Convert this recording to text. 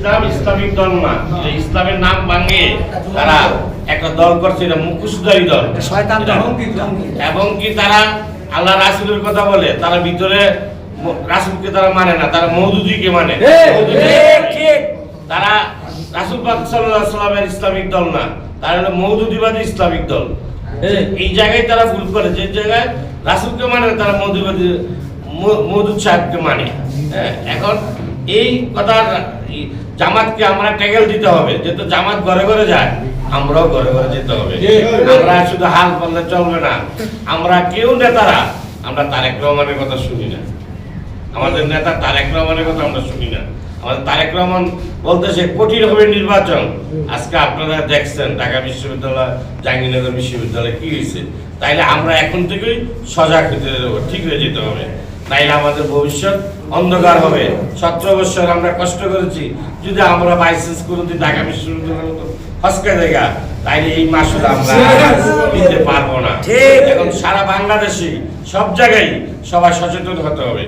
ইসলাম Islamic দল না, ইসলামের নাম ভাঙে তারা একটা দল করছে, এটা মুখোশধারী দল, শয়তান দল। এবং কি তারা আল্লাহ রাসূলের কথা বলে, তারা ভিতরে রাসূলকে তারা মানে না, তারা মওদুদীকে মানে। তারা রাসূল পাক সাল্লাল্লাহু আলাইহি ওয়াসাল্লামের ইসলামিক দল না, তারা হলো মওদুদীবাদী ইসলামিক দল। এই জায়গায় তারা ভুল করে, যে জায়গায় রাসূলকে মানে তারা মওদুদীবাদী মওদুদ সাহেবকে মানে। এখন এই কথা জামাতকে আমরা ট্যাগেল দিতে হবে, যেহেতু জামাত ঘরে ঘরে যায়, আমরাও ঘরে ঘরে যেতে হবে। আমরা শুধু হাল পারলে চলবে না। আমরা কেউ নেতারা আমরা তারেক রহমানের কথা শুনি না, আমাদের নেতা তারেক রহমানের কথা আমরা শুনি না। আমাদের তারেক রহমান বলতেছে কঠিন হবে নির্বাচন। আজকে আপনারা দেখছেন ঢাকা বিশ্ববিদ্যালয়, জাহাঙ্গীরনগর বিশ্ববিদ্যালয় কি হয়েছে। তাইলে আমরা এখন থেকেই সজাগ হতে হবে, ঠিক হয়ে যেতে হবে, তাইলে আমাদের ভবিষ্যৎ অন্ধকার হবে। 17 বছর আমরা কষ্ট করেছি, যদি আমরা বাইসেন্স কোনোদিন ঢাকা বিশ্ববিদ্যালয়ের মতো ফসকা জায়গা, তাইলে এই মাসুল আমরা দিতে পারবো না। এখন সারা বাংলাদেশে সব জায়গায় সবাই সচেতন হতে হবে।